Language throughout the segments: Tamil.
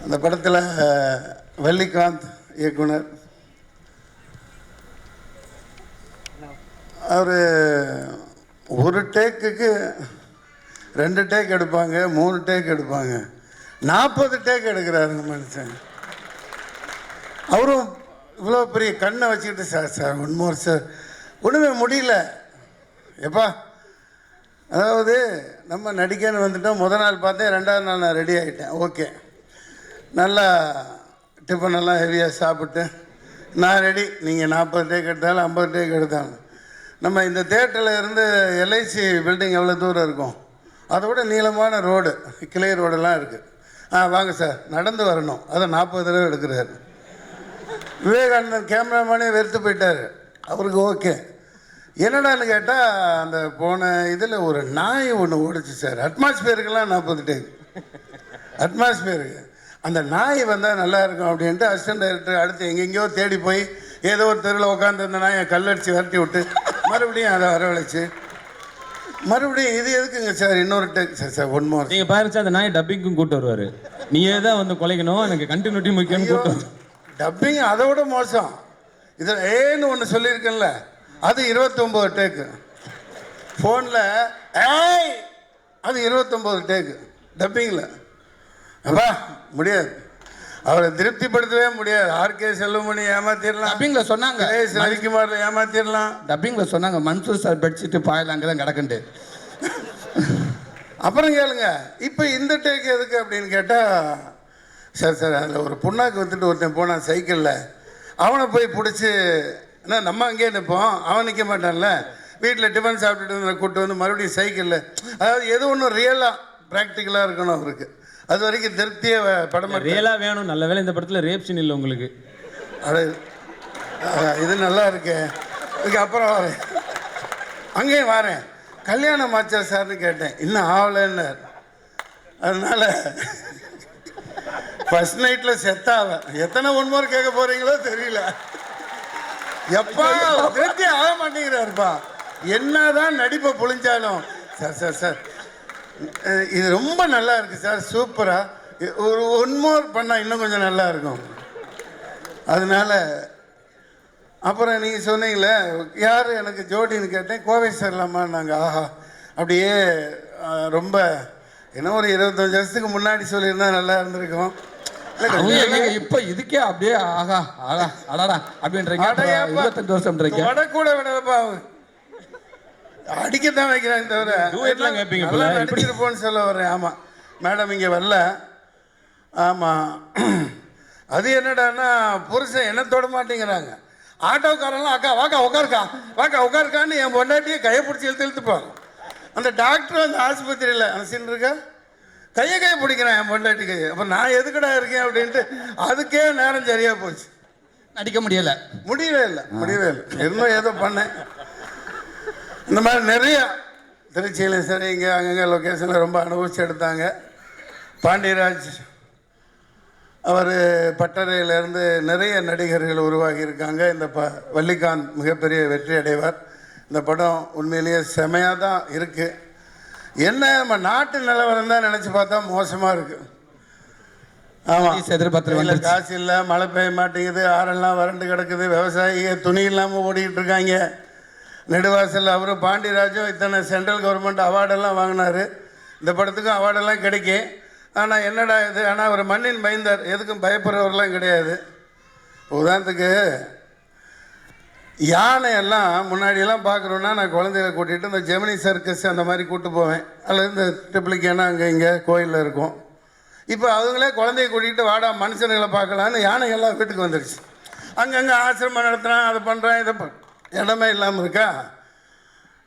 அந்த படத்தில் வள்ளிகாந்த் இயக்குனர் அவர் ஒரு டேக்குக்கு 2 டேக் எடுப்பாங்க, 3 டேக் எடுப்பாங்க, 40 டேக் எடுக்கிறாருங்க மனுஷன். அவரும் இவ்வளோ பெரிய கண்ணை வச்சுக்கிட்டு சார் ஒன்மோர் சார் ஒன்றுமே முடியல எப்பா. அதாவது நம்ம நடிக்கன்னு வந்துட்டோம். முதல் நாள் பார்த்தேன், 2வது நாள் நான் ரெடி ஆகிட்டேன். ஓகே, நல்லா டிஃபனெல்லாம் ஹெவியாக சாப்பிட்டு நான் ரெடி. நீங்கள் 40 டேக் எடுத்தாலும் 50 டேக் எடுத்தாலும் நம்ம இந்த தேட்டரில் இருந்து எல்ஐசி பில்டிங் எவ்வளோ தூரம் இருக்கும், அதை விட நீளமான ரோடு, கிளை ரோடெல்லாம் இருக்குது. வாங்க சார், நடந்து வரணும். அதை 40 தடவை எடுக்கிறாரு. விவேகானந்தன் கேமராமேனே வெறுத்து போயிட்டார். அவருக்கு ஓகே. என்னடான்னு கேட்டால் அந்த போன இதில் ஒரு நாய் ஒன்று ஓடிச்சு சார். அட்மாஸ்பியருக்கெல்லாம் 40 டேக். அட்மாஸ்பியருக்கு அந்த நாய் வந்தால் நல்லா இருக்கும் அப்படின்ட்டு அசிஸ்டன்ட் டைரக்டர் அடுத்து எங்கெங்கேயோ தேடி போய் ஏதோ ஒரு தெருவில் உட்காந்து அந்த நாயை கல்லடிச்சு விரட்டி விட்டு மறுபடியும் அதை வரவழைச்சு மறுபடியும் இது எதுக்குங்க சார் இன்னொரு டேக் சார் ஒன் மோர். நீங்கள் பாருங்க சார், அந்த நாய் டப்பிங்க்கும் கூட்டு வருவார். நீயே தான் வந்து குலைக்கணும், எனக்கு கண்டினியூட்டி முக்கியம் கூட்டு. டப்பிங் அதை விட மோசம். இதில் ஏன்னு ஒன்று சொல்லியிருக்கேன்ல, அது 29 டேக்கு. ஃபோனில் ஏய் அது 29 டேக்கு டப்பிங்கில். அப்பா முடியாது, அவரை திருப்திப்படுத்தவே முடியாது. ஆர்கே செல்வமணி ஏமாத்திடலாம், டப்பிங்கில் சொன்னாங்க. ரவிக்குமார் ஏமாத்திடலாம். டப்பிங்கில் சொன்னாங்க மன்சூர் சார் பெட்ஷீட்டு பாயில் அங்கே தான் கிடக்குண்டு. அப்புறம் கேளுங்க, இப்போ இந்த டேக் எதுக்கு அப்படின்னு கேட்டால், சார் அதில் ஒரு புண்ணாக்கு வந்துட்டு ஒருத்தன் போனான் சைக்கிளில், அவனை போய் பிடிச்சி ஏன்னா நம்ம அங்கேயே நிற்போம், அவன் நிற்க மாட்டான்ல. வீட்டில் டிஃபன் சாப்பிட்டுட்டு கூப்பிட்டு வந்து மறுபடியும் சைக்கிளில், அதாவது எது ஒன்றும் ரியலாக ப்ராக்டிக்கலாக இருக்கணும் அவருக்கு. அது வரைக்கும் திருப்தியே படம் ரியலாக வேணும். நல்ல வேலை இந்த படத்தில் ரேப் சீன் இல்லை உங்களுக்கு. அது இது நல்லா இருக்கு. இதுக்கு அப்புறம் வரேன், அங்கேயும் வரேன். கல்யாணம் ஆச்சா சார்னு கேட்டேன், இன்னும் ஆகலைன்னு. அதனால ஃபர்ஸ்ட் நைட்டில் செத்தாவன். எத்தனை ஒன்மோர் கேட்க போகிறீங்களோ தெரியல. எப்பா திருப்தி ஆக மாட்டேங்கிறாருப்பா. என்னதான் நடிப்பை புழிஞ்சாலும் சார் இது ரொம்ப நல்லா இருக்குது சார், சூப்பராக ஒரு ஒன்மோர் பண்ணால் இன்னும் கொஞ்சம் நல்லா இருக்கும். அதனால அப்புறம் நீங்கள் சொன்னீங்களே யார் எனக்கு ஜோடின்னு கேட்டேன். கோவை சரலாமா நாங்கள். ஆஹா, அப்படியே ரொம்ப என்ன ஒரு 25 வருஷத்துக்கு முன்னாடி சொல்லியிருந்தா நல்லா இருந்திருக்கும். இப்ப இதுக்கே அப்படியே ஆகா ஆகா அடாடா அப்படின்றீங்க. 25 வருஷம் வட கூட விடப்பா, அடிக்கத்தான் வைக்கிறாங்க தவிர நடிச்சிருப்போன்னு சொல்ல வர்றேன். ஆமாம் மேடம் இங்கே வரல. ஆமாம், அது என்னடான்னா புருஷன் என்ன தொட மாட்டேங்கிறாங்க. ஆட்டோக்காரெல்லாம் அக்கா வாக்கா உட்காருக்கான்னு என் பொண்டாட்டியை கையை பிடிச்சி இழுத்துப்பாங்க. அந்த டாக்டர் அந்த ஆஸ்பத்திரியில் அந்த சீன் இருக்கா, கையை பிடிக்கிறேன் என் பொண்டாட்டி கையை. அப்போ நான் எதுக்கடா இருக்கேன் அப்படின்ட்டு அதுக்கே நேரம் சரியாக போச்சு. நடிக்க முடியவே இல்லை. இன்னும் ஏதோ பண்ணேன். இந்த மாதிரி நிறைய திருச்சியிலையும் சரி இங்கே அங்கங்கே லொக்கேஷனில் ரொம்ப அனுபவிச்சு எடுத்தாங்க. பாண்டியராஜ் அவர் பட்டறையிலேருந்து நிறைய நடிகர்கள் உருவாகி இருக்காங்க. இந்த வள்ளிகாந்த் மிகப்பெரிய வெற்றி அடைவார். இந்த படம் உண்மையிலேயே செமையாக தான் இருக்குது. என்ன நம்ம நாட்டு நிலவரம் தான் நினச்சி பார்த்தா மோசமாக இருக்குது. ஆமாம், எதிர்பார்த்து காசு இல்லை, மழை பெய்ய மாட்டேங்குது, ஆறெல்லாம் வறண்டு கிடக்குது, விவசாயிங்க துணி இல்லாமல் ஓடிக்கிட்டு இருக்காங்க. நெடுவாசல் அவரும் பாண்டியராஜும் இத்தனை சென்ட்ரல் கவர்மெண்ட் அவார்டெல்லாம் வாங்கினார். இந்த படத்துக்கும் அவார்டெல்லாம் கிடைக்கும். ஆனால் என்னடா இது, ஆனால் ஒரு மண்ணின் மைந்தர், எதுக்கும் பயப்படுறவரெலாம் கிடையாது. உதாரணத்துக்கு யானையெல்லாம் முன்னாடியெல்லாம் பார்க்குறோன்னா நான் குழந்தைகளை கூட்டிகிட்டு இந்த ஜெமினி சர்க்கஸ் அந்த மாதிரி கூப்பிட்டு போவேன், அல்லது இந்த ட்ரிப்ளிகேனா அங்கே இங்கே கோயிலில் இருக்கும். இப்போ அவங்களே குழந்தைய கூட்டிகிட்டு வாடா மனுஷனுங்களை பார்க்கலான்னு யானைகள்லாம் வீட்டுக்கு வந்துடுச்சு. அங்கங்கே ஆசிரமம் நடத்துகிறான், அதை பண்ணுறான், இதை இடமே இல்லாமல் இருக்கா.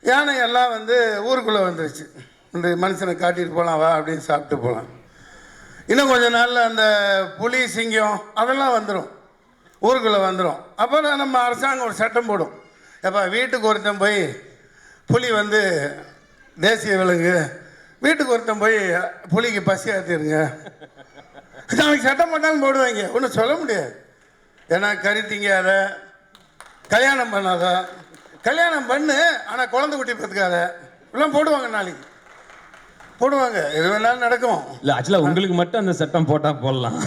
யானையெல்லாம் வந்து ஊருக்குள்ளே வந்துடுச்சு. இந்த மனுஷனை காட்டிட்டு போகலாம் வா அப்படின்னு சாப்பிட்டு போகலாம். இன்னும் கொஞ்சம் நாளில் அந்த புலி சிங்கம் அதெல்லாம் வந்துடும், ஊருக்குள்ளே வந்துடும். அப்புறம் நம்ம அரசாங்கம் ஒரு சட்டம் போடும், எப்போ வீட்டுக்கு ஒருத்தன் போய் புலி வந்து தேசிய விலங்கு, வீட்டுக்கு ஒருத்தன் போய் புலிக்கு பசி ஆற்றிடுங்க. நாளைக்கு சட்டம் போட்டாலும் போடுவாங்க, ஒன்றும் சொல்ல முடியாது. ஏன்னா கறி திங்காத, கல்யாணம் பண்ணாத, கல்யாணம் பண்ணு ஆனால் குழந்தை குட்டி பார்த்துக்காத, எல்லாம் போடுவாங்க நாளைக்கு. போடுவாங்க, எது வேணாலும் நடக்கும். இல்ல ஆக்சுவலா உங்களுக்கு மட்டும் அந்த சட்டம் போட்டா போடலாம்.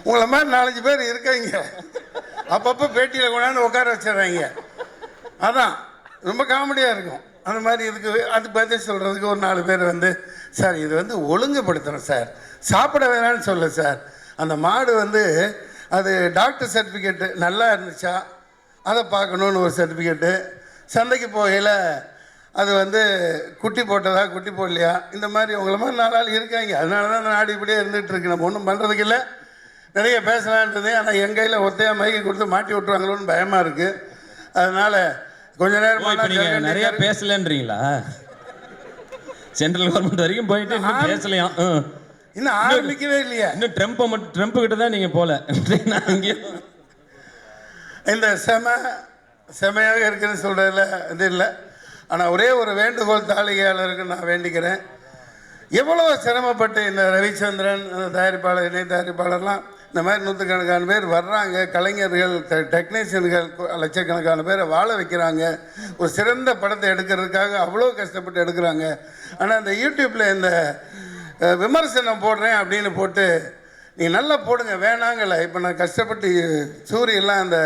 உங்களை மாதிரி 4-5 பேர் இருக்காங்க, அப்பப்போ பேட்டியில் கொண்டாந்து உட்கார வச்சிடுறாங்க. அதான் ரொம்ப காமெடியாக இருக்கும். அந்த மாதிரி இதுக்கு அது பதில் சொல்கிறதுக்கு ஒரு 4 பேர் வந்து, சார் இது வந்து ஒழுங்குபடுத்தணும் சார், சாப்பிட வேணான்னு சொல்ல சார், அந்த மாடு வந்து அது டாக்டர் சர்டிஃபிகேட்டு நல்லா இருந்துச்சா அதை பார்க்கணுன்னு ஒரு சர்டிஃபிகேட்டு, சந்தைக்கு போகையில் அது வந்து குட்டி போட்டதா குட்டி போடலையா, இந்த மாதிரி உங்களை மாதிரி 4 ஆள் இருக்காங்க. அதனால தான் அந்த நாடு இப்படியே இருந்துகிட்டு இருக்கு. நம்ம ஒன்றும் பண்ணுறதுக்கு இல்லை, நிறைய பேசலான்றது. ஆனால் என் கையில் ஒத்தையாக மைக்கு கொடுத்து மாட்டி விட்டுருவாங்களோன்னு பயமாக இருக்குது. அதனால் கொஞ்ச நேரம் நிறைய பேசலன்றீங்களா? சென்ட்ரல் கவர்மெண்ட் வரைக்கும் போயிட்டு இன்னும் பேசலையாம். இன்னும் ஆரம்பிக்கவே இல்லையா? இன்னும் ட்ரம்ப் கிட்ட தான் நீங்க போல. இந்த செமையாக இருக்குன்னு சொல்றதுல இது இல்லை. ஆனால் ஒரே ஒரு வேண்டுகோள் தாளிகையாளருக்கு நான் வேண்டிக்கிறேன். எவ்வளோ சிரமப்பட்டு இந்த ரவிச்சந்திரன் தயாரிப்பாளர், இணை தயாரிப்பாளர்லாம் இந்த மாதிரி 100கணக்கான பேர் வர்றாங்க, கலைஞர்கள், டெக்னீஷியன்கள் லட்சக்கணக்கான பேரை வாழ வைக்கிறாங்க, ஒரு சிறந்த படத்தை எடுக்கிறதுக்காக அவ்வளோ கஷ்டப்பட்டு எடுக்கிறாங்க. ஆனால் இந்த யூடியூப்பில் இந்த விமர்சனம் போடுறேன் அப்படின்னு போட்டு நீங்கள் நல்லா போடுங்க வேணாங்கல்ல. இப்போ நான் கஷ்டப்பட்டு சூரியெல்லாம் அந்த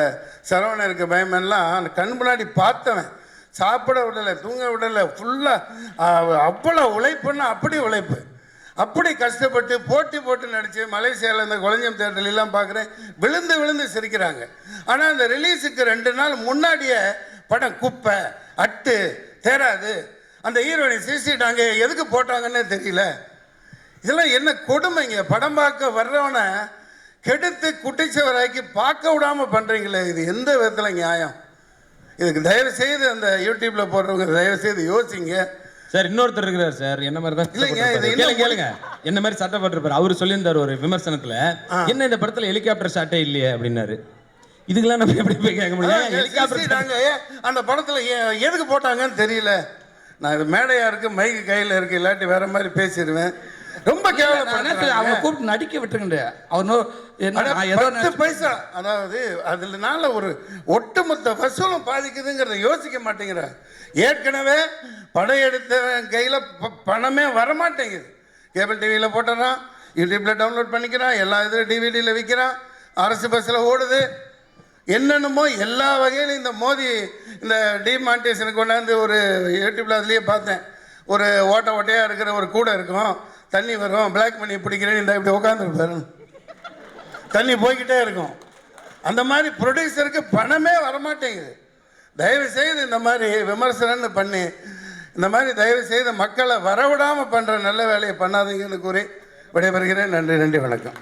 சரவணருக்கு பயமெல்லாம் அந்த கண் முன்னாடி பார்த்தவன், சாப்பிட விடலை, தூங்க விடலை, ஃபுல்லாக அவ்வளோ உழைப்புன்னா அப்படி உழைப்பு, அப்படி கஷ்டப்பட்டு போட்டு நடித்து மலேசியாவில் இந்த கொலஞ்சியம் தேட்டர்லாம் பார்க்குறேன், விழுந்து விழுந்து சிரிக்கிறாங்க. ஆனால் அந்த ரிலீஸுக்கு 2 நாள் முன்னாடியே படம் குப்பை அட்டு தேராது, அந்த ஹீரோயினை சிரிச்சிட்டாங்க, எதுக்கு போட்டாங்கன்னே தெரியல. இதெல்லாம் என்ன கொடுமைங்க. படம் பார்க்க வர்றவனை கெடுத்து குட்டிச்சவராக்கி பார்க்க விடாமல் பண்ணுறீங்களே, இது எந்த விதத்தில் நியாயம்? இதுக்கு தயவு செய்து அந்த யூடியூப்ல போடுறவங்க தயவு செய்து யோசிங்க சார். இன்னொருத்தர் இருக்கிறார் சார், என்ன மாதிரி தான் இல்லைங்க, கேளுங்க, என்ன மாதிரி சட்டப்பட்டிருப்பார். அவர் சொல்லியிருந்தார் ஒரு விமர்சனத்துல, என்ன இந்த படத்துல ஹெலிகாப்டர் ஷாட்டே இல்லையே அப்படின்னாரு. இதுக்கெல்லாம் நம்ம எப்படி போய் கேட்க முடியும்? ஹெலிகாப்டர் அந்த படத்துல எதுக்கு போட்டாங்கன்னு தெரியல. நான் இது மேடையா இருக்கு, மைக்கு கையில் இருக்கு, இல்லாட்டி வேற மாதிரி பேசிடுவேன். ரொம்ப கேவலப்படுறாங்க. அவங்க கூப்பிட்டு நடிக்க விட்டுருங்க. அவர் 10 பைசா, அதாவது அதுலனால ஒரு ஒட்டுமொத்த வசூலும் பாதிக்குதுங்கிறத யோசிக்க மாட்டேங்கிறார். ஏற்கனவே படம் எடுத்த கையில் பணமே வரமாட்டேங்குது. கேபிள் டிவியில் போட்டுறான், யூடியூப்பில் டவுன்லோட் பண்ணிக்கிறான், எல்லா இதில் டிவிடியில் விற்கிறான், அரசு பஸ்ஸில் ஓடுது, என்னென்னமோ எல்லா வகையிலும். இந்த மோதி இந்த டிமானிட்டேஷனுக்கு கொண்டாந்து ஒரு யூடியூப்பில் அதுலேயே பார்த்தேன், ஒரு ஓட்டையாக இருக்கிற ஒரு கூடை இருக்கும், தண்ணி வரும், பிளாக் மணி பிடிக்கிறேன்னு இந்த இப்படி உட்காந்துருப்பாரு, தண்ணி போய்கிட்டே இருக்கும். அந்த மாதிரி ப்ரொடியூசருக்கு பணமே வரமாட்டேங்குது. தயவு செய்து இந்த மாதிரி விமர்சனம்னு பண்ணி இந்த மாதிரி தயவு செய்து மக்களை வரவிடாமல் பண்ணுற நல்ல வேலையை பண்ணாதீங்கன்னு கூறி விடைபெறுகிறேன். நன்றி, வணக்கம்.